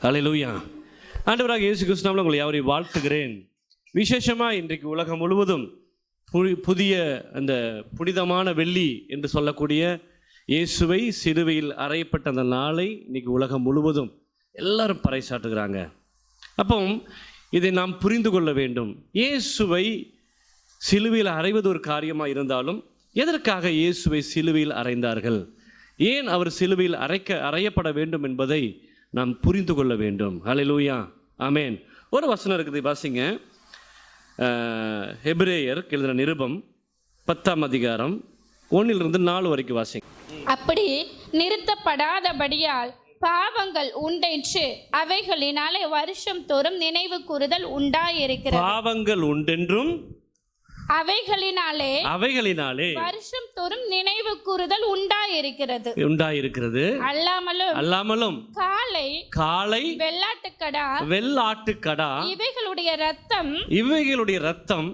அல்லேலூயா. ஆண்டவராக இயேசு கிறிஸ்துவினால் உங்களை யாவரையும் வாழ்த்துகிறேன். விசேஷமாக இன்றைக்கு உலகம் முழுவதும் புதிய அந்த புனிதமான வெள்ளி என்று சொல்லக்கூடிய இயேசுவை சிலுவையில் அறையப்பட்ட அந்த நாளை இன்றைக்கி உலகம் முழுவதும் எல்லாரும் பறைசாற்றுகிறாங்க. அப்போ இதை நாம் புரிந்து கொள்ள வேண்டும். இயேசுவை சிலுவையில் அறைவது ஒரு காரியமாக இருந்தாலும் எதற்காக இயேசுவை சிலுவையில் அறைந்தார்கள், ஏன் அவர் சிலுவையில் அறையப்பட வேண்டும் என்பதை நாம் புரிந்து கொள்ள வேண்டும். அல்லேலூயா, ஆமென். ஒரு வசனம் இருக்குது, வாசிங்க. எபிரேயர் எழுதின நிருபம் 10ஆம் அதிகாரம் 1-4 வரைக்கும் வாசிங்க. அப்படி நிறுத்தப்படாதபடியால் பாவங்கள் உண்டென்று அவைகளினாலே வருஷம் தோறும் நினைவு கூறுதல் உண்டாயிருக்கிறது. பாவங்கள் உண்டென்றும் அவைகளினாலே வருஷம் தோறும் நினைவு கூறுதல் உண்டாயிருக்கிறது. அல்லாமலும் காளை வெள்ளாட்டுக்கடா இவைகளுடைய ரத்தம்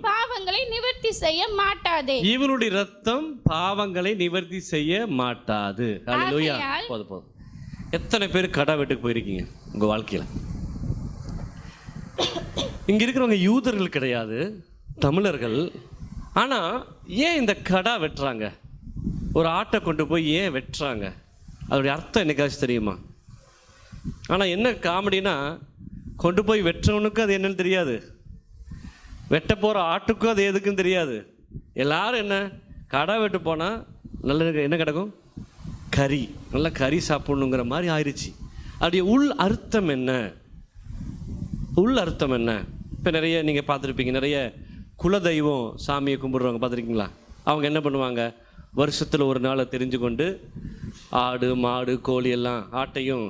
பாவங்களை நிவர்த்தி செய்ய மாட்டாதே. இவனுடைய ரத்தம் பாவங்களை நிவர்த்தி செய்ய மாட்டாது. அல்லேலூயா. போதும். எத்தனை பேர் கடா வெட்டுக்கு போயிருக்கீங்க உங்க வாழ்க்கையில? இங்க இருக்கிறவங்க யூதர்கள் கிடையாது, தமிழர்கள். ஆனால் ஏன் இந்த கடா வெட்டுறாங்க? ஒரு ஆட்டை கொண்டு போய் ஏன் வெட்டுறாங்க? அதோடைய அர்த்தம் என்னைக்காச்சும் தெரியுமா? ஆனால் என்ன காமெடினா, கொண்டு போய் வெட்டுறவனுக்கும் அது என்னன்னு தெரியாது, வெட்ட போகிற ஆட்டுக்கும் அது எதுக்குன்னு தெரியாது. எல்லாரும் என்ன, கடா வெட்டு போனால் நல்ல என்ன கிடக்கும்? கறி, நல்லா கறி சாப்பிடணுங்கிற மாதிரி ஆயிடுச்சு. அதோடைய உள் அர்த்தம் என்ன? இப்போ நிறைய நீங்கள் பார்த்துருப்பீங்க, நிறைய குலதெய்வம் சாமியை கும்பிடுறவங்க பார்த்துருக்கீங்களா? அவங்க என்ன பண்ணுவாங்க, வருஷத்தில் ஒரு நாளை தெரிஞ்சு கொண்டு ஆடு மாடு கோழி எல்லாம் ஆட்டையும்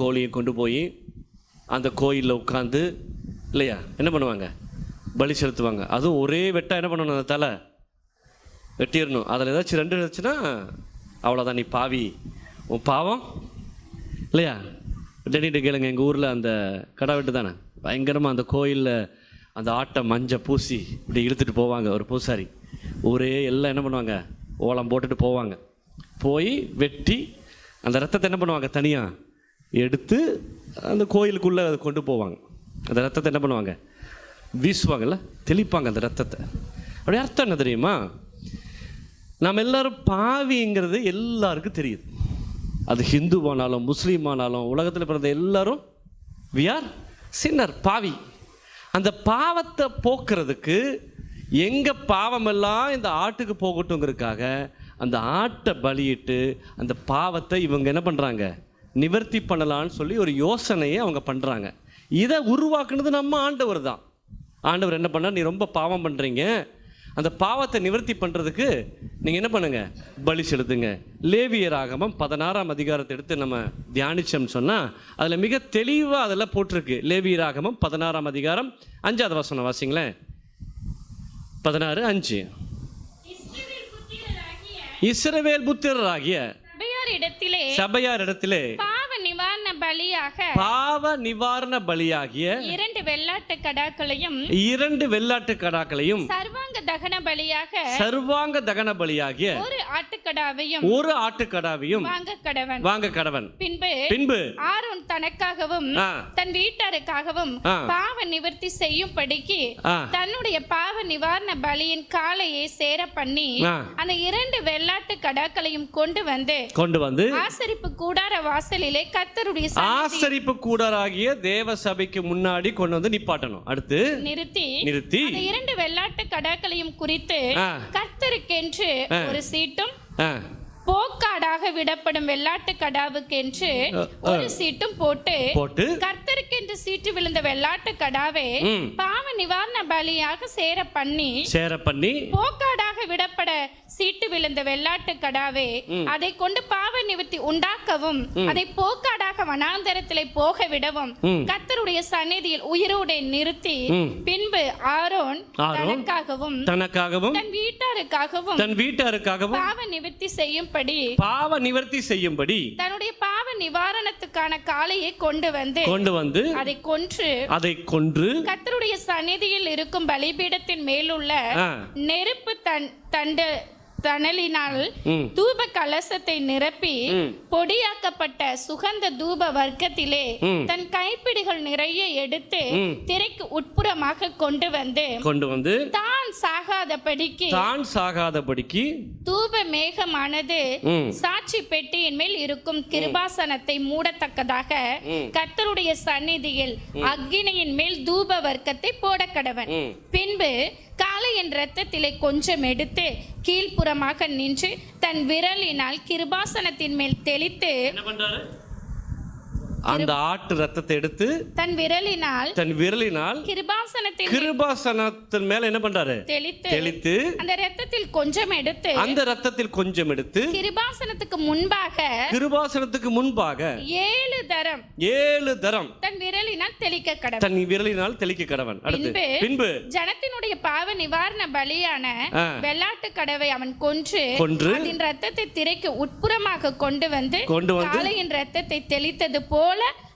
கோழியும் கொண்டு போய் அந்த கோயிலில் உட்காந்து இல்லையா என்ன பண்ணுவாங்க, பலி செலுத்துவாங்க. அதுவும் ஒரே வெட்டாக என்ன பண்ணணும், அந்த தலை வெட்டிடணும். அதில் ஏதாச்சும் 2 இருந்துச்சுன்னா அவ்வளோதான், நீ பாவி, உன் பாவம் இல்லையா. டெனிட்டு கேளுங்க, எங்கள் ஊரில் அந்த கடை வெட்டு தானே பயங்கரமாக அந்த கோயிலில் அந்த ஆட்டை மஞ்சள் பூசி இப்படி இழுத்துட்டு போவாங்க. ஒரு பூசாரி ஊரே எல்லாம் என்ன பண்ணுவாங்க, ஓலம் போட்டுட்டு போவாங்க. போய் வெட்டி அந்த ரத்தத்தை என்ன பண்ணுவாங்க, தனியாக எடுத்து அந்த கோயிலுக்குள்ளே அதை கொண்டு போவாங்க. அந்த ரத்தத்தை என்ன பண்ணுவாங்க, வீசுவாங்கல்ல, தெளிப்பாங்க அந்த ரத்தத்தை. அப்படி அர்த்தம் என்ன தெரியுமா? நம்ம எல்லாரும் பாவிங்கிறது எல்லாருக்கும் தெரியுது. அது ஹிந்துவானாலும் முஸ்லீமானாலும் உலகத்தில் பிறந்த எல்லாரும் we are sinner, பாவி. அந்த பாவத்தை போக்குறதுக்கு எங்கள் பாவமெல்லாம் இந்த ஆட்டுக்கு போகட்டுங்கிறதுக்காக அந்த ஆட்டை பலியிட்டு அந்த பாவத்தை இவங்க என்ன பண்ணுறாங்க, நிவர்த்தி பண்ணலான்னு சொல்லி ஒரு யோசனையை அவங்க பண்ணுறாங்க. இதை உருவாக்குனது நம்ம ஆண்டவர் தான். ஆண்டவர் என்ன பண்ணார், நீ ரொம்ப பாவம் பண்ணுறீங்க, அந்த பாவத்தை நிவர்த்தி பண்ணுறதுக்கு நீங்கள் என்ன பண்ணுங்கள், பலி செலுத்துங்க. லேவியராகமம் 16ஆம் அதிகாரத்தை எடுத்து நம்ம தியானிச்சோம்னு சொன்னால் அதில் மிக தெளிவாக அதெல்லாம் போட்டிருக்கு. லேவியராகமம் 16ஆம் அதிகாரம் 5வது வசனம் வாசிங்களேன். 16:5. இஸ்ரவேல் புத்திரராகிய சபையாரிடத்திலே பாவ நிவாரண பலியாகிய 2 வெள்ளாட்டு கடாக்களையும் சர்வாங்க தகன பலியாகிய ஒரு ஆட்டுக்கடாவையும் வாங்க கடவன். பின்பு ஆரோன் தனக்காகவும் தன் வீட்டாருக்காகவும் பாவ நிவர்த்தி செய்யும்படிக்கு தன்னுடைய பாவ நிவாரண பலியின் காளையை சேர பண்ணி அந்த 2 வெள்ளாட்டு கடாக்களையும் கொண்டு வந்து ஆசரிப்பு கூடார வாசலிலே கர்த்தருடைய ஆசரிப்பு கூடாராகிய தேவ சபைக்கு முன்னாடி கொண்டு வந்து நிப்பாட்டணும். அடுத்து நிறுத்தி அந்த 2 வெள்ளாட்டு கடாக்களையும் குறித்து கர்த்தருக்கென்று ஒரு சீட்டும் போக்காடாக விடப்படும் வெள்ளாட்டு கடாவுக்கென்று ஒரு சீட்டும் போட்டு கர்த்தருக்கென்று சீட்டு விழுந்த வெள்ளாட்டு கடாவை பாவ நிவாரண பலியாக சேர பண்ணி போக்காடாக விடப்பட சீட்டு விழுந்த வெள்ளாட்டு கடாவை அதை கொண்டு பாவ நிவர்த்தி உண்டாக்கவும் அதை போக்காடாக வனாந்தரத்திலே போக விடவும் கர்த்தருடைய சந்நிதியில் உயிரோடு நிறுத்தி பின்பு ஆரோன் தனக்காகவும் தன் வீட்டாருக்காகவும் பாவ நிவர்த்தி செய்யும்படி தன்னுடைய பாவ நிவாரணத்துக்கான காளையை கொண்டு வந்து அதை கொன்று கர்த்தருடைய சந்நிதியில் இருக்கும் பலிபீடத்தின் மேலுள்ள நெருப்பு சணலினால் தூப கலசத்தை நிரப்பி பொடியாக்கப்பட்ட சுகந்த தூப வர்க்கத்திலே தன் கைப்பிடிகள் நிறைய எடுத்து திரைக்கு உட்புறமாக கொண்டு வந்து தான் சாகாதபடிக்கு தூப மேகமானது சாட்சி பெட்டியின் மேல் இருக்கும் கிருபாசனத்தை மூடத்தக்கதாக கர்த்தருடைய சந்நிதியில் அக்கினியின் மேல் தூப வர்க்கத்தை போட கடவன். பின்பு காளையின் இரத்தத்திலே கொஞ்சம் எடுத்து கீழ்ப்புறமாக நின்று தன் விரலினால் கிருபாசனத்தின் மேல் தெளித்து, அந்த ஆட்டு ரத்தத்தை எடுத்து தன் விரலினால் கிருபாசனத்தின் மேல என்ன பண்றாரு? தெளித்து அந்த ரத்தத்தில் கொஞ்சம் எடுத்து கிருபாசனத்துக்கு முன்பாக 7 தரம் தன் விரலினால் தெளிக்க கடவன். பின்பு ஜனத்தினுடைய பாவ நிவாரண பலியான வெள்ளாட்டு கடவை அவன் கொன்று அதன் ரத்தத்தை திரைக்கு உட்புறமாக கொண்டு வந்து காளையின் ரத்தத்தை தெளித்தது போல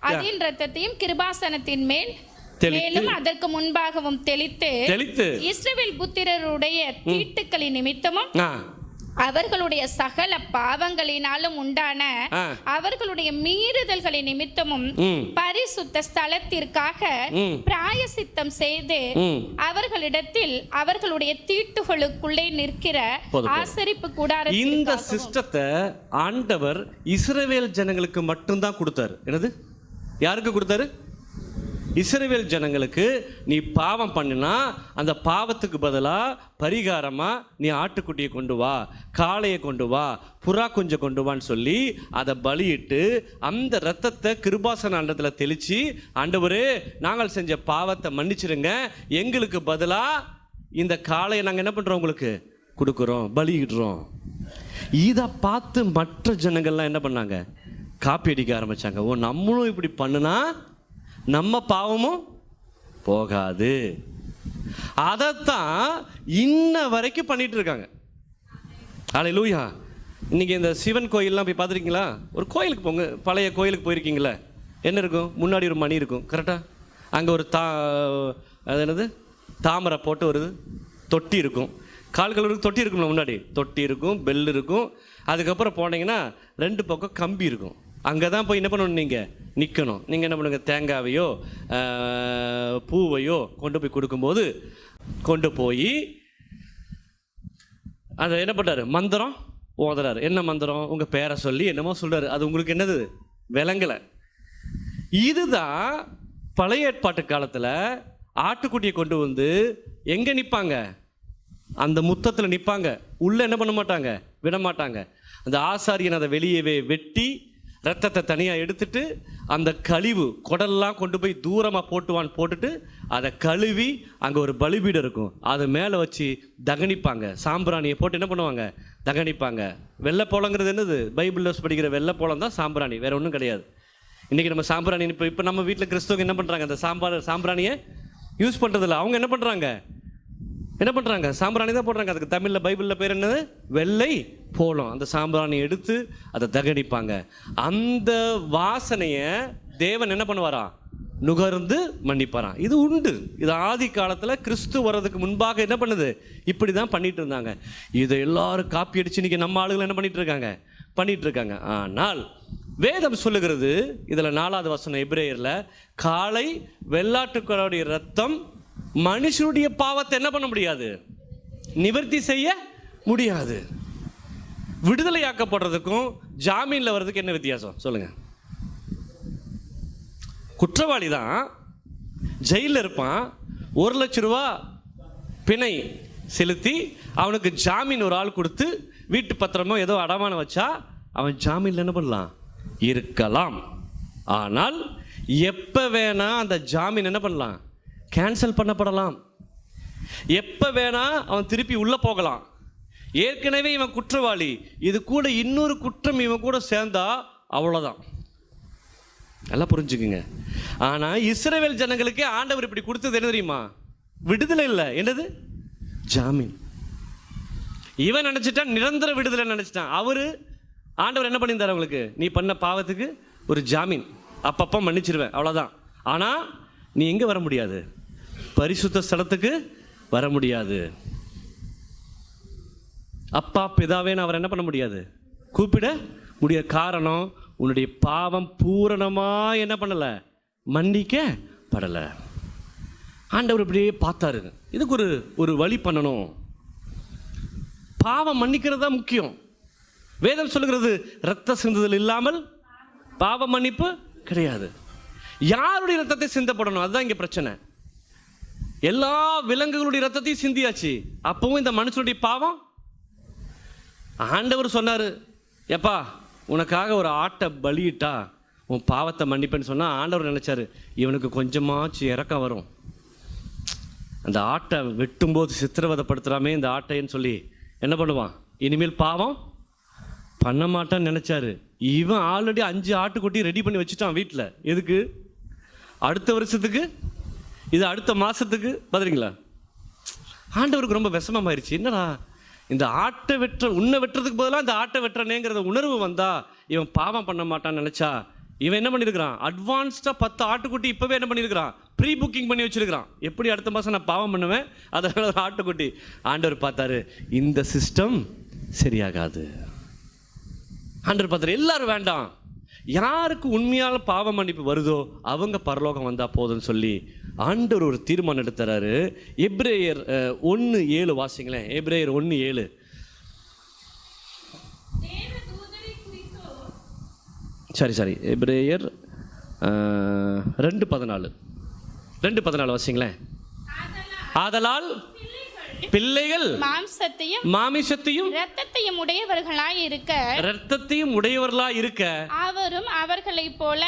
அதன் ரத்தத்தையும் கிருபாசனத்தின் மேலும் அதற்கு முன்பாகவும் தெளித்து இஸ்ரவேல் புத்திரருடைய தீட்டுக்களின் நிமித்தமும் அவர்களுடைய சகல பாவங்களினாலும் உண்டான அவர்களுடைய மீறுதல்களின் நிமித்தமும் பரிசுத்த ஸ்தலத்திற்காக பிராயசித்தம் செய்து அவர்களிடத்தில் அவர்களுடைய தீட்டுகளுக்குள்ளே நிற்கிற ஆசரிப்பு கூடார. இந்த சிஸ்டத்தை ஆண்டவர் இஸ்ரவேல் ஜனங்களுக்கு மட்டும்தான் கொடுத்தாரு. என்னது? யாருக்கு கொடுத்தாரு? இஸ்ரவேல் ஜனங்களுக்கு. நீ பாவம் பண்ணினா அந்த பாவத்துக்கு பதிலாக பரிகாரமாக நீ ஆட்டுக்குட்டியை கொண்டு வா, காளையை கொண்டு வா, புறா குஞ்சை கொண்டு வான்னு சொல்லி அதை பலியிட்டு அந்த ரத்தத்தை கிருபாசன ஆண்டத்தில் தெளித்து, ஆண்டவரே நாங்கள் செஞ்ச பாவத்தை மன்னிச்சிருங்க, எங்களுக்கு பதிலாக இந்த காளையை நாங்கள் என்ன பண்ணுறோம் உங்களுக்கு கொடுக்குறோம், பலியிடுறோம். இதை பார்த்து மற்ற ஜனங்கள்லாம் என்ன பண்ணாங்க? காப்பி அடிக்க ஆரம்பித்தாங்க. ஓ, நம்மளும் இப்படி பண்ணுனா நம்ம பாவமும் போகாது. அதைத்தான் இன்ன வரைக்கும் பண்ணிட்டு இருக்காங்க. ஹல்லேலூயா. இன்னைக்கு இந்த சிவன் கோயிலெலாம் போய் பார்த்துருக்கீங்களா? ஒரு கோயிலுக்கு போங்க, பழைய கோயிலுக்கு போயிருக்கீங்களா? என்ன இருக்கும்? முன்னாடி ஒரு மணி இருக்கும், கரெக்டாக. அங்கே ஒரு அது என்னது, தாமரை போட்டு ஒரு தொட்டி இருக்கும். கால்களுக்கு தொட்டி இருக்கும்ல, முன்னாடி தொட்டி இருக்கும், பெல் இருக்கும். அதுக்கப்புறம் போனீங்கன்னா 2 பக்கம் கம்பி இருக்கும். அங்கே தான் போய் என்ன பண்ணணும்? நீங்கள் நிற்கணும். நீங்கள் என்ன பண்ணுங்க? தேங்காவையோ பூவையோ கொண்டு போய் கொடுக்கும்போது கொண்டு போய் அதை என்ன பண்ணுறாரு? மந்திரம் ஓதுறாரு. என்ன மந்திரம்? உங்கள் பேரை சொல்லி என்னமோ சொல்கிறாரு. அது உங்களுக்கு என்னது? விளங்கலை. இதுதான் பழைய ஏற்பாட்டு காலத்தில் ஆட்டுக்குட்டியை கொண்டு வந்து எங்கே நிற்பாங்க? அந்த முத்தத்தில் நிற்பாங்க. உள்ளே என்ன பண்ண மாட்டாங்க? விட மாட்டாங்க. அந்த ஆசாரியன் அதை வெளியவே வெட்டி ரத்தத்தை தனியாக எடுத்துட்டு அந்த கழிவு குடல்லாம் கொண்டு போய் தூரமாக போட்டுட்டு அதை கழுவி அங்கே ஒரு பலிபீடம் இருக்கும், அதை மேலே வச்சு தகனிப்பாங்க. சாம்பிராணியை போட்டு என்ன பண்ணுவாங்க? தகனிப்பாங்க. வெள்ளைப்போளங்கிறது என்னது? பைபிளில் படிக்கிற வெள்ளைப்போளம் தான் சாம்பிராணி, வேறு ஒன்றும் கிடையாது. இன்றைக்கி நம்ம சாம்பிராணி இப்போ நம்ம வீட்டில் கிறிஸ்தவங்க என்ன பண்ணுறாங்க? அந்த சாம்பிராணியை யூஸ் பண்ணுறதில்ல. அவங்க என்ன பண்ணுறாங்க? சாம்பிராணி தான் போடுறாங்க. அதுக்கு தமிழில் பைபிளில் பேர் என்னது? வெள்ளை போலம். அந்த சாம்பிராணி எடுத்து அதை தகனிப்பாங்க. அந்த வாசனையை தேவன் என்ன பண்ணுவாரா? நுகர்ந்து மன்னிப்பாராம். இது உண்டு. இது ஆதி காலத்தில் கிறிஸ்து வர்றதுக்கு முன்பாக என்ன பண்ணுது? இப்படி தான் பண்ணிட்டு இருந்தாங்க. இதை எல்லாரும் காப்பி அடிச்சு இன்னைக்கு நம்ம ஆளுகள் என்ன பண்ணிட்டு இருக்காங்க. ஆனால் வேதம் சொல்லுகிறது, இதில் 4வது வசனம் எபிரேயரில், காளை வெள்ளாட்டுக்களுடைய ரத்தம் மனுஷனுடைய பாவத்தை என்ன பண்ண முடியாது? நிவர்த்தி செய்ய முடியாது. விடுதலையாக்கப்படுறதுக்கும் ஜாமீனில் வர்றதுக்கு என்ன வித்தியாசம் சொல்லுங்க? குற்றவாளி தான், ஜெயிலில் இருப்பான். 1 லட்சம் ரூபா பிணை செலுத்தி அவனுக்கு ஜாமீன் ஒரு ஆள் கொடுத்து வீட்டு பத்திரமோ ஏதோ அடமானம் வச்சா அவன் ஜாமீனில் என்ன பண்ணலாம்? இருக்கலாம். ஆனால் எப்போ வேணா அந்த ஜாமீன் என்ன பண்ணலாம்? கேன்சல் பண்ணப்படலாம். எப்போ வேணா அவன் திருப்பி உள்ளே போகலாம். ஏற்கனவே இவன் குற்றவாளி, இது கூட இன்னொரு குற்றம் இவன் கூட சேர்ந்தா அவ்வளோதான். நல்லா புரிஞ்சுக்குங்க. ஆனால் இஸ்ரவேல் ஜனங்களுக்கே ஆண்டவர் இப்படி கொடுத்தது என்ன தெரியுமா? விடுதலை இல்லை. என்னது? ஜாமீன். இவன் நினச்சிட்டான் நிரந்தர விடுதலை நினச்சிட்டான். ஆண்டவர் என்ன பண்ணியிருந்தார் அவங்களுக்கு? நீ பண்ண பாவத்துக்கு ஒரு ஜாமீன், அப்பப்போ மன்னிச்சிருவேன், அவ்வளோதான். ஆனால் நீ எங்கே வர முடியாது? பரிசுத்த ஸ்தலத்துக்கு வர முடியாது. அப்பா பிதாவேன்னு அவர் என்ன பண்ண முடியாது, கூப்பிட முடியாது. காரணம், உன்னுடைய பாவம் பூரணமாக என்ன பண்ணலை, மன்னிக்கப்படலை. ஆண்டவர் இப்படியே பார்த்தாரு, இதுக்கு ஒரு வழி பண்ணணும். பாவம் மன்னிக்கிறது தான் முக்கியம். வேதம் சொல்லுகிறது, இரத்த சிந்துதல் இல்லாமல் பாவ மன்னிப்பு கிடையாது. யாருடைய ரத்தத்தை சிந்தப்படணும், அதுதான் இங்கே பிரச்சனை. எல்லா விலங்குகளுடைய ரத்தத்தையும் சிந்தியாச்சு, அப்பவும் இந்த மனுஷனுடைய பாவம். ஆண்டவர் சொன்னார், எப்பா உனக்காக ஒரு ஆட்டை பலியிட்டா உன் பாவத்தை மன்னிப்பேன்னு சொன்னால், ஆண்டவர் நினச்சாரு இவனுக்கு கொஞ்சமாச்சு இறக்கம் வரும், அந்த ஆட்டை வெட்டும்போது சித்திரவதைப்படுத்துகிறாமே இந்த ஆட்டைன்னு சொல்லி என்ன பண்ணுவான், இனிமேல் பாவம் பண்ண மாட்டான்னு நினச்சாரு. இவன் ஆல்ரெடி 5 ஆட்டுக்குட்டி ரெடி பண்ணி வச்சுட்டான் வீட்டில். எதுக்கு, அடுத்த வருஷத்துக்கு, இது அடுத்த மாதத்துக்கு. பார்த்துறீங்களா, ஆண்டவருக்கு ரொம்ப விஷமமாயிருச்சு. என்னடா இந்த ஆட்டை உன்னை வெட்டுறதுக்கு பதிலாக இந்த ஆட்டை வெட்டுறனேங்கிறத உணர்வு வந்தா இவன் பாவம் பண்ண மாட்டான்னு நினச்சா, இவன் என்ன பண்ணியிருக்கிறான், அட்வான்ஸ்டாக 10 ஆட்டுக்குட்டி இப்போவே என்ன பண்ணியிருக்கிறான், ப்ரீ புக்கிங் பண்ணி வச்சுருக்கிறான். எப்படி அடுத்த மாதம் நான் பாவம் பண்ணுவேன், அதனால் ஒரு ஆட்டுக்குட்டி. ஆண்டவர் பார்த்தாரு, இந்த சிஸ்டம் சரியாகாது. ஆண்டவர் பார்த்தாரு, எல்லாரும் வேண்டாம், யாருக்கு உண்மையான பாவ மன்னிப்பு வருதோ அவங்க பரலோகம் வந்தால் போதும்னு சொல்லி ஆண்டவர் ஒரு தீர்மானம் எடுத்துறாரு. எபிரேயர் 1:7 வாசிங்களேன். எபிரேயர் 1:7. சரி எபிரேயர் 2:14 வாசிங்களேன். ஆதலால் பிள்ளைகள் மாமிசத்தையும் இரத்தத்தையும் உடையவர்களாய் இருக்க அவரும் அவர்களைப் போல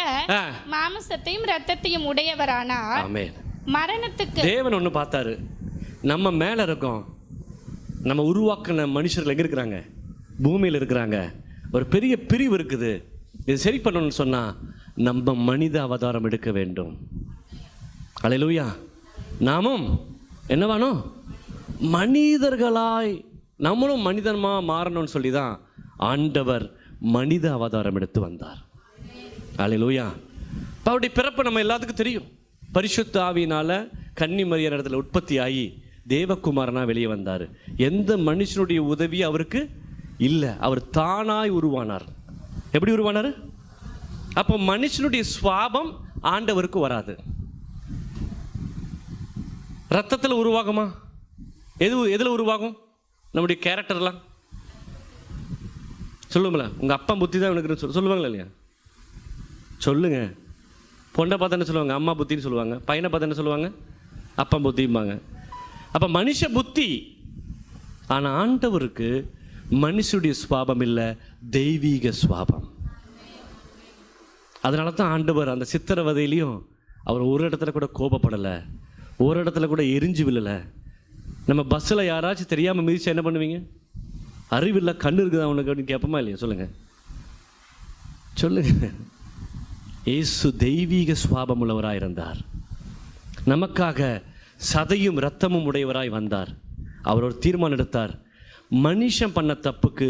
மாமிசத்தையும் இரத்தத்தையும் உடையவரானார். ஆமென். மரணத்துக்கு தேவன் ஒன்று பார்த்தாரு, நம்ம மேலே இருக்கோம், நம்ம உருவாக்கின மனுஷர்கள் எங்கே இருக்கிறாங்க, பூமியில் இருக்கிறாங்க. ஒரு பெரிய பிரிவு இருக்குது. இது சரி பண்ணணும்னு சொன்னால் நம்ம மனித அவதாரம் எடுக்க வேண்டும். அல்லேலூயா. நாமும் என்னவானோ மனிதர்களாய், நம்மளும் மனிதமாக மாறணும்னு சொல்லி தான் ஆண்டவர் மனித அவதாரம் எடுத்து வந்தார். அல்லேலூயா. அவருடைய பிறப்பு நம்ம எல்லாத்துக்கும் தெரியும். பரிசுத்த ஆவியினால் கன்னி மரியாதை இடத்துல உற்பத்தி ஆகி தேவகுமாரனாக வெளியே வந்தார். எந்த மனுஷனுடைய உதவி அவருக்கு இல்லை, அவர் தானாய் உருவானார். எப்படி உருவானார்? அப்போ மனுஷனுடைய சுவாபம் ஆண்டவருக்கு வராது. ரத்தத்தில் உருவாகுமா? எதில் உருவாகும்? நம்முடைய கேரக்டர்லாம் சொல்லுங்களா, உங்கள் அப்பா புத்தி தான் எனக்கு சொல்லுவாங்களா இல்லையா? சொல்லுங்க. பொண்ணை பார்த்து என்ன சொல்லுவாங்க, அம்மா புத்தின்னு சொல்லுவாங்க. பையனை பார்த்து என்ன சொல்லுவாங்க, அப்பா புத்திம்பாங்க. அப்போ மனுஷ புத்தி. ஆனால் ஆண்டவருக்கு மனுஷனுடைய சுவாபம் இல்லை, தெய்வீக சுவாபம். அதனால தான் ஆண்டவர் அந்த சித்திரவதையிலையும் அவர் ஒரு இடத்துல கூட கோபப்படலை, ஒரு இடத்துல கூட எரிஞ்சு விழலை. நம்ம பஸ்ஸில் யாராச்சும் தெரியாமல் மிதிச்சா என்ன பண்ணுவீங்க? அறிவில்லை, கண்ணு இருக்குதா அவனுக்கு அப்படின்னு கேட்போமா இல்லையா? சொல்லுங்க. இயேசு தெய்வீக சுவாபம் உள்ளவராய் இருந்தார். நமக்காக சதையும் இரத்தமும் உடையவராய் வந்தார். அவர் ஒரு தீர்மானம் எடுத்தார், மனுஷன் பண்ண தப்புக்கு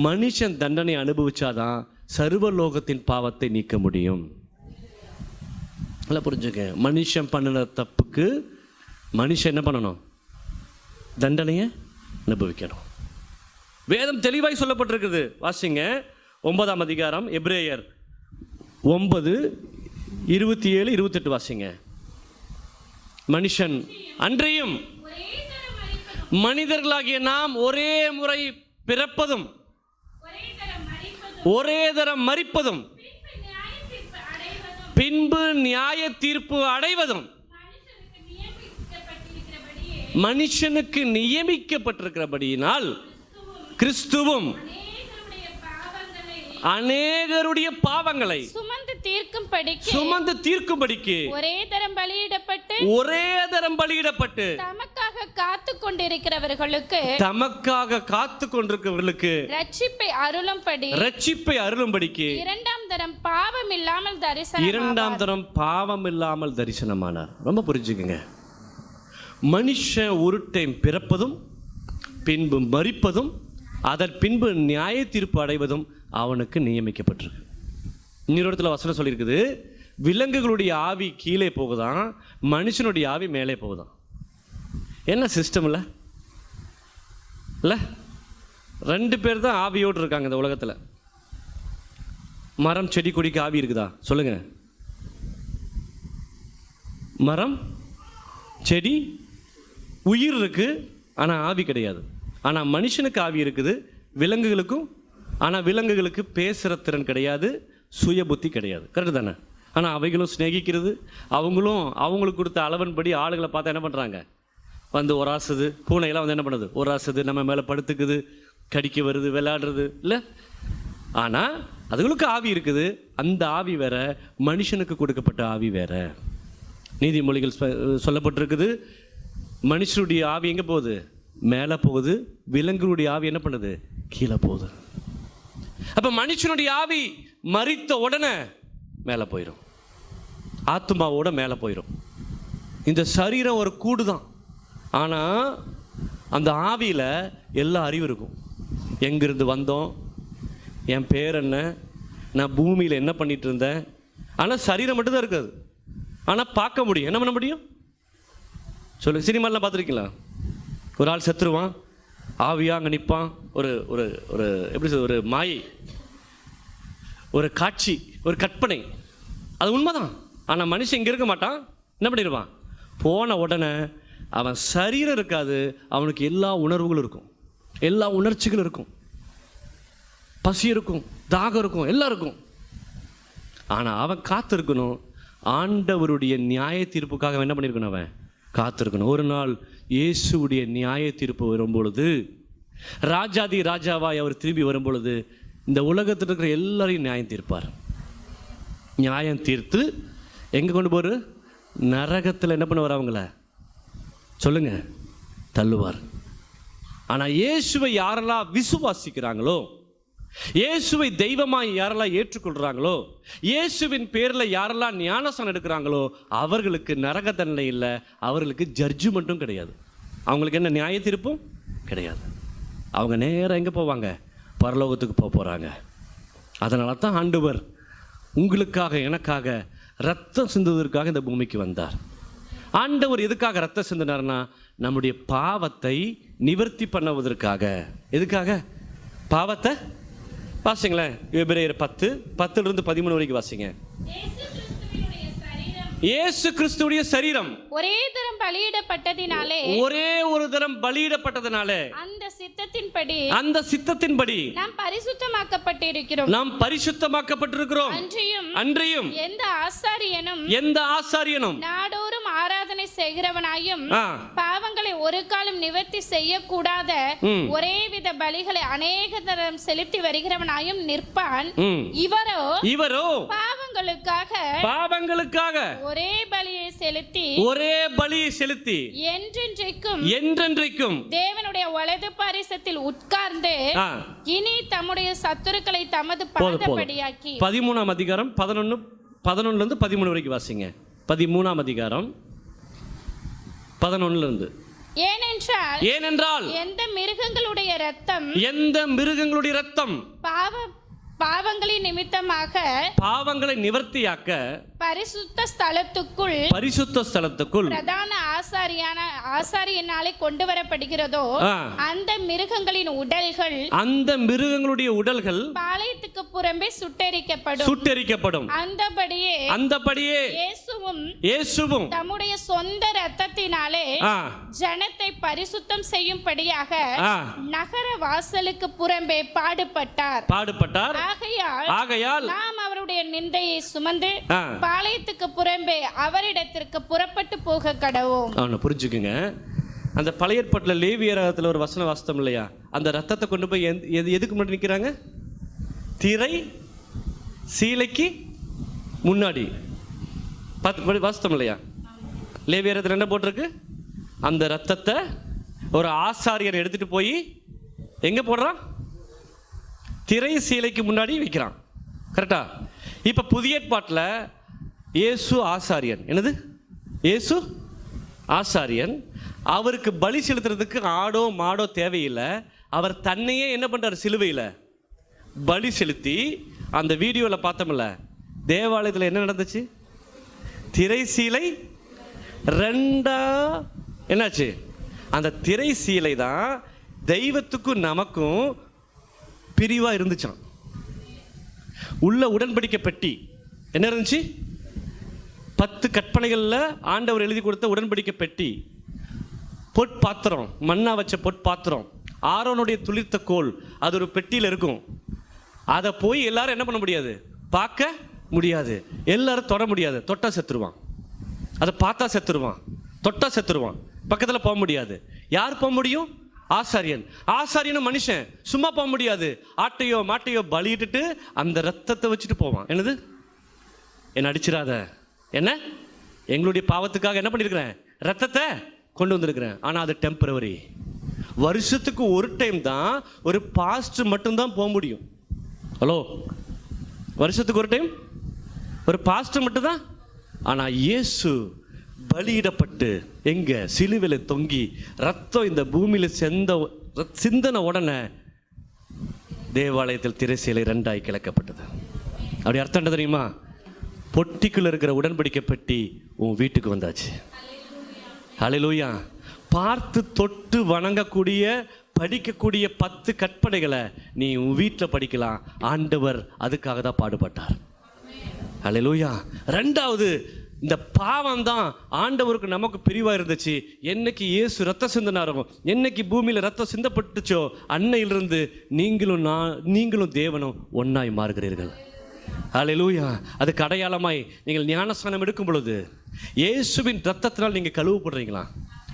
மனுஷன் தண்டனை அனுபவிச்சாதான் சர்வலோகத்தின் பாவத்தை நீக்க முடியும். நல்லா புரிஞ்சுக்க. மனுஷன் பண்ணின தப்புக்கு மனுஷன் என்ன பண்ணணும்? தண்டனையை அனுபவிக்கணும். வேதம் தெளிவாய் சொல்லப்பட்டிருக்குது. வாசிங்க 9ஆம் அதிகாரம் எபிரேயர் 9:27-28 வாசிங்க. மனுஷன் அன்றையும் மனிதர்களாகிய நாம் ஒரே முறை பிறப்பதும் ஒரே தரம் மரிப்பதும் பின்பு நியாய தீர்ப்பு அடைவதும் மனுஷனுக்கு நியமிக்கப்பட்டிருக்கிறபடியினால் கிறிஸ்துவும் அநேகருடைய பாவங்களை சுமந்து தீர்க்கும்படிக்கு ஒரே தரம் பலியிடப்பட்டு தமக்காக காத்து கொண்டிருக்கிறவர்களுக்கு ரட்சிப்பை அருளும்படிக்கு இரண்டாம் தரம் பாவம் இல்லாமல் தரிசனமானார். ரொம்ப புரிஞ்சுக்குங்க. மனுஷன் ஒரு டைம் பிறப்பதும் பின்பு மரிப்பதும் அதன் பின்பு நியாய தீர்ப்பு அடைவதும் அவனுக்கு நியமிக்கப்பட்டிருக்கு. இன்னொரு இடத்துல வசனம் சொல்லியிருக்குது, விலங்குகளுடைய ஆவி கீழே போகுதான், மனுஷனுடைய ஆவி மேலே போகுதான். என்ன சிஸ்டம் இல்லை? 2 பேர் தான் ஆவியோடு இருக்காங்க இந்த உலகத்தில். மரம் செடி கொடிக்கு ஆவி இருக்குதா சொல்லுங்க? மரம் செடி உயிர் இருக்கு, ஆனால் ஆவி கிடையாது. ஆனால் மனுஷனுக்கு ஆவி இருக்குது, விலங்குகளுக்கும். ஆனால் விலங்குகளுக்கு பேசுகிற திறன் கிடையாது, சுய புத்தி கிடையாது. கரெக்டு தானே? ஆனால் அவைகளும் சிநேகிக்கிறது, அவங்களுக்கு கொடுத்த அளவன்படி ஆளுகளை பார்த்தா என்ன பண்ணுறாங்க, வந்து ஒராசுது. பூனையெல்லாம் வந்து என்ன பண்ணுது, ஒராசுது, நம்ம மேலே படுத்துக்குது, கடிக்க வருது, விளையாடுறது இல்லை. ஆனால் அதுகளுக்கு ஆவி இருக்குது. அந்த ஆவி வேற, மனுஷனுக்கு கொடுக்கப்பட்ட ஆவி வேற. நீதிமொழிகள் சொல்லப்பட்டிருக்குது, மனுஷனுடைய ஆவி எங்கே போகுது, மேலே போகுது. விலங்குடைய ஆவி என்ன பண்ணுது, கீழே போகுது. அப்போ மனுஷனுடைய ஆவி மரித்த உடனே மேலே போயிடும், ஆத்மாவோட மேலே போயிடும். இந்த சரீரம் ஒரு கூடு தான். ஆனால் அந்த ஆவியில் எல்லா அறிவும் இருக்கும். எங்கிருந்து வந்தோம், என் பேர் என்ன, நான் பூமியில் என்ன பண்ணிட்டு இருந்தேன். ஆனால் சரீரம் மட்டும்தான் இருக்காது. ஆனால் பார்க்க முடியும். என்ன பண்ண முடியும் சொல்லு? சினிமாலாம் பார்த்துருக்கீங்களா? ஒரு ஆள் செத்துருவான், ஆவியாக அங்கே நிற்பான். ஒரு ஒரு ஒரு எப்படி சொல்ற, ஒரு மாயை, ஒரு காட்சி, ஒரு கற்பனை. அது உண்மைதான். ஆனால் மனுஷன் இங்கே இருக்க மாட்டான். என்ன பண்ணிடுவான், போன உடனே அவன் சரீரம் இருக்காது, அவனுக்கு எல்லா உணர்வுகளும் இருக்கும், எல்லா உணர்ச்சிகளும் இருக்கும், பசி இருக்கும், தாகம் இருக்கும், எல்லாம் இருக்கும். ஆனால் அவன் காத்திருக்கணும். ஆண்டவருடைய நியாய தீர்ப்புக்காக என்ன பண்ணியிருக்கணும், அவன் காத்திருக்கணும். ஒரு நாள் இயேசுடைய நியாய தீர்ப்பு வரும்பொழுது, ராஜாதி ராஜாவாய் அவர் திரும்பி வரும்பொழுது, இந்த உலகத்தில் இருக்கிற எல்லாரையும் நியாயம் தீர்ப்பார். நியாயம் தீர்த்து எங்கே கொண்டு போகிற, நரகத்தில் என்ன பண்ணுவார், அவங்கள சொல்லுங்க, தள்ளுவார். ஆனால் இயேசுவை யாரெல்லாம் விசுவாசிக்கிறாங்களோ, இயேசுவை தெய்வமாய் யாரெல்லாம் ஏற்றுக்கொள்கிறாங்களோ, இயேசுவின் பேரில் யாரெல்லாம் ஞானஸ்நானம் எடுக்கிறாங்களோ, அவர்களுக்கு நரக தண்டனை இல்லை, அவர்களுக்கு ஜட்ஜ்மெண்ட்டும் கிடையாது. அவங்களுக்கு என்ன நியாய தீர்ப்பும் கிடையாது. அவங்க நேராக எங்கே போவாங்க, பரலோகத்துக்கு போகிறாங்க. அதனால தான் ஆண்டவர் உங்களுக்காக எனக்காக ரத்தம் சிந்துவதற்காக இந்த பூமிக்கு வந்தார். ஆண்டவர் எதுக்காக ரத்தம் சிந்தினார்னா, நம்முடைய பாவத்தை நிவர்த்தி பண்ணுவதற்காக. எதுக்காக? பாவத்தை வாசிங்களேன். எபிரேயர் 10:10-13 வரைக்கும் வாசிங்க. இயேசு கிறிஸ்துவுடைய சரீரம் ஒரே தரம் பலியிடப்பட்டதினாலே, ஒரே ஒரு தரம் பலியிடப்பட்டதினாலே, அந்த சித்தத்தின்படி நாம் பரிசுத்தமாக்கப்பட்டிருக்கிறோம். அன்றியும் எந்த ஆசாரியனும் நாடோறும் ஆராதனை செய்கிறவனாயும் பாவங்களை ஒரு காலம் நிவர்த்தி செய்யக்கூடாத ஒரே வித பலிகளை அநேக தரம் செலுத்தி வருகிறவனாயும் நிற்பான். இவரோ பாவங்களுக்காக ஒரே பலியை செலுத்தி என்றென்றைக்கும் தேவனுடைய வலது பாரிசத்தில் உட்கார்ந்து இனி தம்முடைய சத்துருக்களை தமது பாதபடியாக்கி. 13ஆம் அதிகாரம் 11-13 வரைக்கும் வாசிங்க. 13ஆம் அதிகாரம் 11 ஏனென்றால் எந்த மிருகங்களுடைய இரத்தம் பாவங்களை நிவர்த்தியாக்க பரிசுத்த ஸ்தலத்துக்குள் பிரதான ஆசாரியனாலே கொண்டு வரப்படுகிறதோ, அந்த மிருகங்களுடைய உடல்கள் பாளையத்துக்கு புறம்பே சுட்டெரிக்கப்படும். அந்தபடியே இயேசுவும் தம்முடைய சொந்த இரத்தத்தினாலே ஜனத்தை பரிசுத்தம் செய்யும்படியாக நகர வாசலுக்கு புறம்பே பாடுபட்டார். ஆகையால் நாம் அவருடைய நிந்தையை சுமந்து பாளையத்துக்கு புறம்பே அவரிடத்திற்கு புறப்பட்டு போக கடவோம். புரிஞ்சுக்குங்க. அந்த பழைய ஏற்பாட்டில் லேவியராகத்தில் ஒரு வசனம் வாசித்தோம் இல்லையா? அந்த ரத்தத்தை கொண்டு போய் எதுக்கு முன்னாடி நிற்கிறாங்க? திரை சீலைக்கு முன்னாடி வாசித்தோம் இல்லையா? லேவியராகத்தில் என்ன போட்டிருக்கு? அந்த ரத்தத்தை ஒரு ஆசாரியர் எடுத்துட்டு போய் எங்க போடுறான்? திரை சீலைக்கு முன்னாடி வைக்கிறான். கரெக்டா? இப்போ புதிய ஏற்பாட்டில் இயேசு ஆசாரியன். என்னது? இயேசு ஆசாரியன். அவருக்கு பலி செலுத்துறதுக்கு ஆடோ மாடோ தேவையில்லை. அவர் தன்னையே என்ன பண்ணுறார்? சிலுவையில் பலி செலுத்தி. அந்த வீடியோவில் பார்த்தோம்ல, தேவாலயத்தில் என்ன நடந்துச்சு? திரை சீலை ரெண்டா என்னாச்சு? அந்த திரை சீலை தான் தெய்வத்துக்கும் நமக்கும் பிரிவாக இருந்துச்சான். உள்ள உடன்படிக்கை பெட்டி என்ன இருந்துச்சு? 10 கற்பனைகளில் ஆண்டவர் எழுதி கொடுத்த உடன்படிக்கை பெட்டி, பொற்பாத்திரம், மண்ணா வச்ச பொற்பாத்திரம், ஆரோனுடைய துளிர்த்த கோல், அது ஒரு பெட்டியில் இருக்கும். அதை போய் எல்லாரும் என்ன பண்ண முடியாது? பார்க்க முடியாது. எல்லாரும் தொட முடியாது. தொட்டா செத்துருவான். அதை பார்த்தா செத்துருவான், தொட்டா செத்துருவான். பக்கத்தில் போக முடியாது. யார் போக முடியும்? ஆசாரியன். ஆசாரியனும் மனுஷன், சும்மா போக முடியாது. ஆட்டையோ மாட்டையோ பலியிட்டுட்டு அந்த ரத்தத்தை வச்சுட்டு போவான். என்னது? என்ன அடிச்சிடாத, என்ன எங்களுடைய பாவத்துக்காக என்ன பண்ணியிருக்கிறேன்? ரத்தத்தை கொண்டு வந்திருக்கிறேன். ஆனால் அது டெம்பரவரி. வருஷத்துக்கு ஒரு டைம் தான் ஒரு பாஸ்டர் மட்டும்தான் போக முடியும். ஹலோ, வருஷத்துக்கு ஒரு டைம் ஒரு பாஸ்டர் மட்டும்தான். ஆனால் இயேசு பலியிடப்பட்டு எங்க சிலுவையில் தொங்கி ரத்தம் இந்த பூமியில் சிந்தன உடனே தேவாலயத்தில் திரைசீலை 2ஆய் கிளக்கப்பட்டது. அப்படி அர்த்தம் என்ன தெரியுமா? பொட்டிக்குள்ள இருக்கிற உடன்படிக்கை பெட்டி உன் வீட்டுக்கு வந்தாச்சு. ஹல்லேலூயா. பார்த்து தொட்டு வணங்கக்கூடிய படிக்கக்கூடிய 10 கற்பனைகளை நீ உன் வீட்டில் படிக்கலாம். ஆண்டவர் அதுக்காக தான் பாடுபட்டார். ஹல்லேலூயா. 2வது, இந்த பாவம் தான் ஆண்டவருக்கு நமக்கு பிரிவாக இருந்துச்சு. என்னைக்கு இயேசு ரத்தம் சிந்தினாரோ, என்னைக்கு பூமியில் ரத்தம் சிந்தப்பட்டுச்சோ, அன்னையிலிருந்து நீங்களும் தேவனும் ஒன்றாய் மாறுகிறீர்கள். ஹல்லேலூயா. அதுக்கு அடையாளமாய் நீங்கள் ஞானஸ்நானம் எடுக்கும் பொழுது இயேசுவின் ரத்தத்தினால் நீங்கள் கழுவப்படுறீங்களா?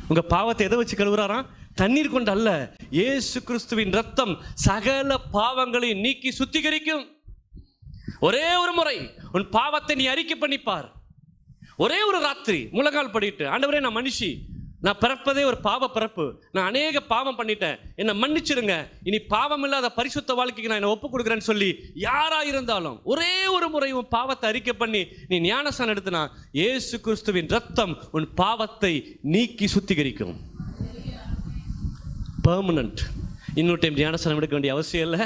உங்கள் பாவத்தை எதை வச்சு கழுவுறாராம்? தண்ணீர் கொண்டு அல்ல. இயேசு கிறிஸ்துவின் ரத்தம் சகல பாவங்களை நீக்கி சுத்திகரிக்கும். ஒரே ஒரு முறை உன் பாவத்தை நீ அறிக்கை பண்ணிப்பார். ஒரே ஒரு ராத்திரி முழங்கால் படிட்டு, ஆண்டவரே நான் மனுஷி, நான் பிறப்பதே ஒரு பாவ பிறப்பு, நான் அநேக பாவம் பண்ணிட்டேன், என்னை மன்னிச்சிருங்க, இனி பாவம் இல்லாத பரிசுத்த வாழ்க்கைக்கு நான் என்னை ஒப்பு கொடுக்குறேன்னு சொல்லி யாராக இருந்தாலும் ஒரே ஒரு முறை உன் பாவத்தை அறிக்கை பண்ணி நீ ஞானஸ்நானம் எடுத்துனா இயேசு கிறிஸ்துவின் ரத்தம் உன் பாவத்தை நீக்கி சுத்திகரிக்கும். பெர்மனன்ட். இன்னொரு டைம் ஞானஸ்நானம் எடுக்க வேண்டிய அவசியம் இல்லை.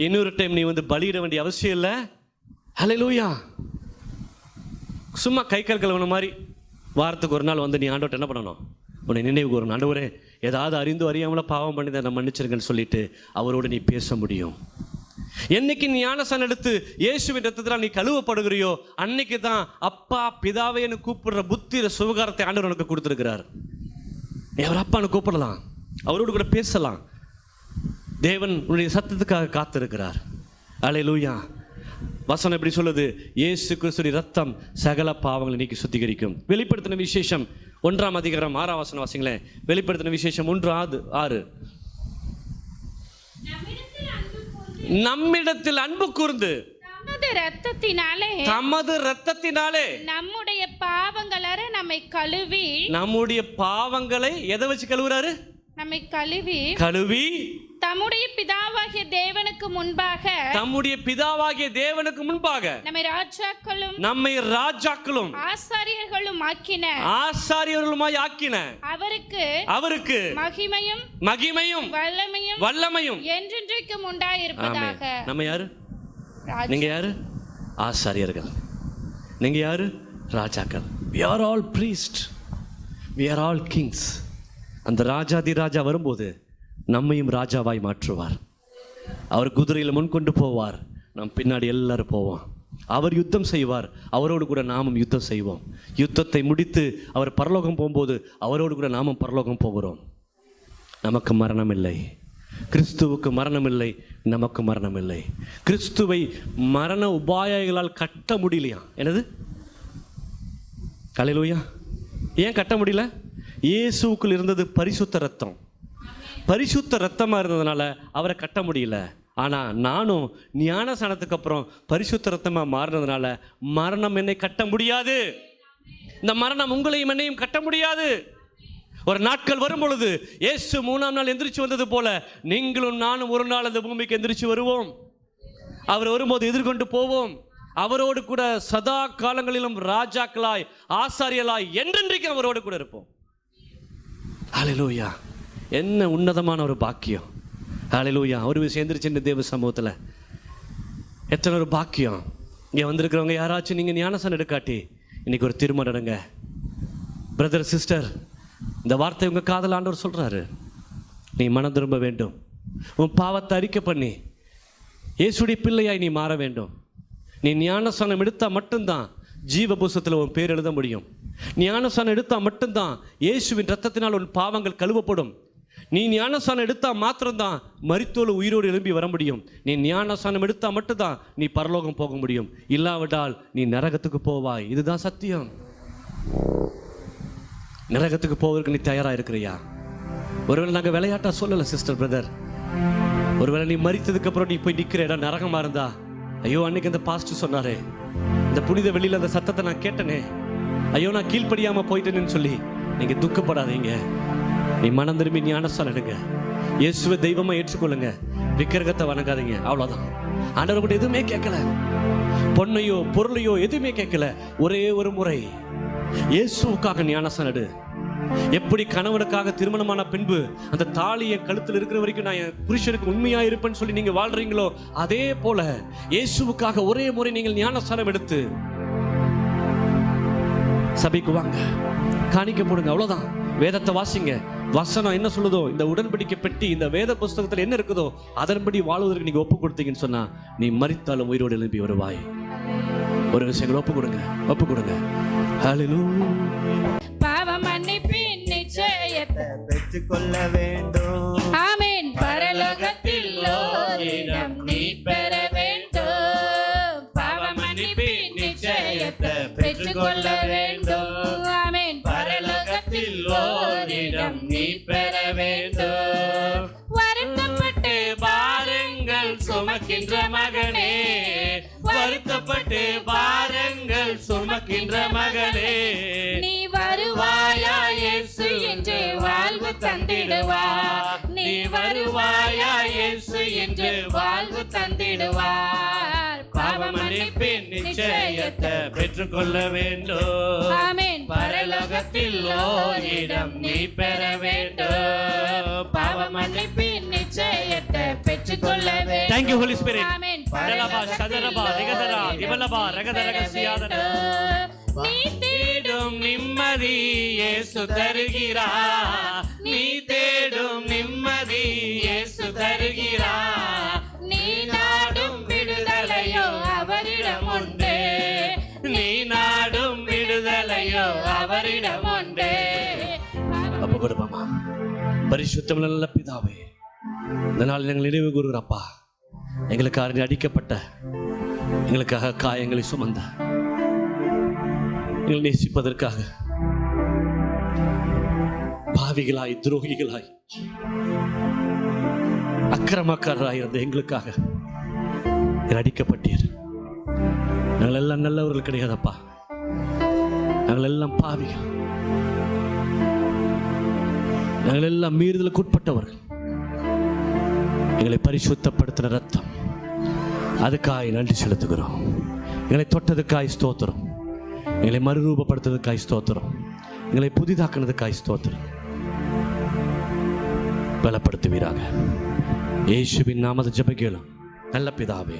இன்னொரு டைம் நீ பலியிட வேண்டிய அவசியம் இல்லை. ஹல்லேலூயா. சும்மா கை கால் கழுவுன மாதிரி வாரத்துக்கு ஒரு நாள் நீ ஆண்டவர்கிட்ட என்ன பண்ணணும்? உன்னை நினைவு கூறணும். ஆண்டவரே, ஏதாவது அறிந்து அறியாமல பாவம் பண்ணி தான் மன்னிச்சிருங்கன்னு சொல்லிட்டு அவரோடு நீ பேச முடியும். என்னைக்கு நீ ஞானஸ்நானம் எடுத்து இயேசுவின் ரத்தத்தில் நீ கழுவப்படுகிறியோ அன்னைக்கு தான் அப்பா பிதாவைன்னு கூப்பிடுற புத்திர சுகாரத்தை ஆண்டவர் உனக்கு கொடுத்துருக்கிறார். நீ அவர் அப்பான்னு கூப்பிடலாம், அவரோடு கூட பேசலாம். தேவன் உன்னுடைய சத்தத்துக்காக காத்திருக்கிறார். அல்லேலூயா. வசனம் எப்படி சொல்லுது? இயேசு கிறிஸ்துவின் ரத்தம் சகல பாவங்களை நீக்கி சுத்திகரிக்கும். வெளிப்படுத்தின விசேஷம் 1ஆம் அதிகாரம் 6ஆம் வசனம் வாசிங்களேன். வெளிப்படுத்தின விசேஷம் 1:6. நம்மிடத்தில் அன்பு கூர்ந்து தமது ரத்தத்தினாலே நம்முடைய பாவங்களை நம்மை கழுவி, நம்முடைய பாவங்களை எதை வச்சு கழுவுறாரு? நம்மை கழுவி தம்முடைய பிதாவாகிய தேவனுக்கு முன்பாக நம்மை ராஜாக்களும் ஆசாரியர்களுமாய் ஆக்கின அவருக்கு மகிமையும் வல்லமையும் என்றென்றைக்கும் உண்டாயிருப்பதாக. நம்ம யாரு? நீங்க யாரு? ஆசாரியர்கள். நீங்க யாரு? ராஜாக்கள். we are all priests, we are all kings. அந்த ராஜாதி ராஜா வரும்போது நம்மையும் ராஜாவாய் மாற்றுவார். அவர் குதிரையில் முன்கொண்டு போவார், நம் பின்னாடி எல்லாரும் போவோம். அவர் யுத்தம் செய்வார், அவரோடு கூட நாமும் யுத்தம் செய்வோம். யுத்தத்தை முடித்து அவர் பரலோகம் போகும்போது அவரோடு கூட நாமும் பரலோகம் போகிறோம். நமக்கு மரணம் இல்லை, கிறிஸ்துவுக்கு மரணம் இல்லை, நமக்கு மரணம் இல்லை. கிறிஸ்துவை மரண உபாயங்களால் கட்ட முடியலையா? என்னது? அல்லேலூயா. ஏன் கட்ட முடியல? இயேசுக்குள் இருந்தது பரிசுத்த ரத்தம். பரிசுத்த ரத்தமாக இருந்ததுனால அவரை கட்ட முடியல. ஆனால் நானும் ஞானஸ்நானத்துக்கு அப்புறம் பரிசுத்த ரத்தமாக மாறினதுனால மரணம் என்னை கட்ட முடியாது. இந்த மரணம் உங்களையும் என்னையும் கட்ட முடியாது. ஒரு நாட்கள் வரும் பொழுது இயேசு 3ஆம் நாள் எந்திரிச்சு வந்தது போல நீங்களும் நானும் ஒரு நாள் அந்த பூமிக்கு எந்திரிச்சு வருவோம். அவர் வரும்போது எதிர்கொண்டு போவோம். அவரோடு கூட சதா காலங்களிலும் ராஜாக்களாய் ஆசாரியலாய் என்றென்றைக்கும் அவரோடு கூட இருப்போம். ஹல்லேலூயா. என்ன உன்னதமான ஒரு பாக்கியம். ஹல்லேலூயா. ஒரு விஷயம் எந்திரிச்சு தேவ சமூகத்தில் எத்தனை ஒரு பாக்கியம். இங்கே வந்திருக்கிறவங்க யாராச்சும் நீங்கள் ஞானஸ்நானம் எடுக்காட்டி இன்னைக்கு ஒரு திருமணம் எடுங்க. பிரதர் சிஸ்டர், இந்த வார்த்தை உங்கள் காதல் ஆண்டவர் சொல்கிறாரு. நீ மனம் திரும்ப வேண்டும். உன் பாவத்தை அறிக்கை பண்ணி இயேசுடைய பிள்ளையாய் நீ மாற வேண்டும். நீ ஞானஸ்நானம் எடுத்தால் மட்டும்தான் ஜீவ புஸ்தகத்தில் உன் பேர் எழுத முடியும். ஞானஸ்நானம் எடுத்தால் மட்டும்தான் இயேசுவின் ரத்தத்தினால் உன் பாவங்கள் கழுவப்படும். நீ ஞானஸ்நானம் எடுத்தால் மாத்திரம்தான் மரித்தோடு உயிரோடு எழும்பி வர முடியும். நீ ஞானஸ்நானம் எடுத்தால் மட்டும்தான் நீ பரலோகம் போக முடியும். இல்லாவிட்டால் நீ நரகத்துக்கு போவாய். இதுதான் சத்தியம். நரகத்துக்கு போவதற்கு நீ தயாராக இருக்கிறியா? ஒருவேளை நாங்கள் விளையாட்டா சொல்லலை சிஸ்டர் பிரதர். ஒருவேளை நீ மரித்ததுக்கு அப்புறம் நீ போய் நிற்கிற இடம் நரகமா இருந்தா, ஐயோ அன்னைக்கு அந்த பாஸ்டர் சொன்னாரே, இந்த புனித வெளியில் அந்த சத்தத்தை நான் கேட்டனே, ஐயோ நான் கீழ்ப்படியாமல் போயிட்டேன்னு சொல்லி நீங்கள் துக்கப்படாதீங்க. நீ மனம் திரும்பி ஞானஸ்நானம் எடுங்க. இயேசுவை தெய்வமாக ஏற்றுக்கொள்ளுங்க. விக்கிரகத்தை வணங்காதீங்க. அவ்வளோதான். ஆண்டவர் கூட எதுவுமே கேட்கல, பொண்ணையோ பொருளையோ எதுவுமே கேட்கல. ஒரே ஒரு முறை இயேசுவுக்காக ஞானஸ்நானம் எடு. எப்படி கணவனுக்காக திருமணமான பின்பு அந்த தாலி என் கழுத்தில் இருக்கிற வரைக்கும் நான் என் புருஷனுக்கு உண்மையா இருப்பேன்னு சொல்லி நீங்க வாழ்றீங்களோ, அதே போல இயேசுவுக்காக ஒரே முறை நீங்கள் ஞானஸ்நானம் எடுத்து சபைக்கு வாங்க, காணிக்க போடுங்க. அவ்வளவுதான். வேதத்தை வாசிங்க. வசனம் என்ன சொல்லுதோ, இந்த உடன்படிக்கை பெட்டி இந்த வேத புஸ்தகத்தில் என்ன இருக்குதோ அதன்படி வாழ்வதற்கு நீங்க ஒப்பு கொடுத்தீங்கன்னு சொன்னா நீ மரித்தாலும் உயிரோடு எழுப்பி வருவாய். ஒரு விஷயங்கள் ஒப்பு கொடுங்க, ஒப்பு கொடுங்க. ஹல்லேலூயா. பாவ மன்னிப்பின் நிச்சயத்தை பெற்றுக்கொள்ள வேண்டும். ஆமென். பரலோகத்தில் ஓரிடம் நீ பெற வேண்டும். பாவ மன்னிப்பின் நிச்சயத்தை பெற்றுக்கொள்ள வேண்டும். ஆமென். பரலோகத்தில் ஓரிடம் நீ பெற வேண்டும். வருத்தப்பட்டு பாருங்கள் சுமக்கின்ற மகனே, வருத்தப்பட்டு பாருங்கள் சுமக்கின்ற மகளே, நீ வருவாயா இயேசு என்று வாழ்வு தந்திடுவார். நீ வருவாயா இயேசு என்று வாழ்வு தந்திடுவார். பாவ மன்னிப்பின் நிச்சயத்தை பெற்றுக்கொள்ள வேண்டும். ஆமென். பரலோகத்தில் ஓரிடம் நீ பெற வேண்டும். பாவ மன்னிப்பின் நிச்சயத்தை பெற்றுக்கொள்ள வேண்டும். Thank you Holy Spirit. ஆமென். பரலபா சதரபா ரிகதரா திவலபா ரகதரக சியாதன. நீ தேடும் நிம்மதி இயேசு தருகிறார். நீ தேடும் நிம்மதி இயேசு தருகிறார். நீ நாடும் விடுதலையோ அவரிடம் உண்டு. நீ நாடும் விடுதலையோ அவரிடம் உண்டு. அப்ப கொடுப்போமா. பரிசுத்தம் நல்ல பிதாவே, இந்த நாள் எங்கள் நினைவு கூறுகிறப்பா, எங்களுக்காக அடிக்கப்பட்ட, எங்களுக்காக காயங்களை சுமந்த, எங்களை நேசிப்பதற்காக பாவிகளாய் துரோகிகளாய் அக்கிரமக்காரராய் இருந்த எங்களுக்காக அடிக்கப்பட்டீர். நாங்கள் எல்லாம் நல்லவர்கள் கிடையாதப்பா, நாங்கள் எல்லாம் பாவிகள், நாங்கள் எல்லாம் மீறுதலுக்கு உட்பட்டவர்கள். எங்களை பரிசுத்தப்படுத்தின ரத்தம், அதுக்காய் நன்றி செலுத்துகிறோம். எங்களை தொட்டதுக்காய் ஸ்தோத்திரம். எங்களை மறுரூபப்படுத்துறதுக்காய் ஸ்தோத்திரம். எங்களை புதிதாக்குனதுக்காய் ஸ்தோத்திரம். பலப்படுத்துவீராக. இயேசுவின் நாமத்தை ஜெபிக்கிறோம் நல்ல பிதாவே.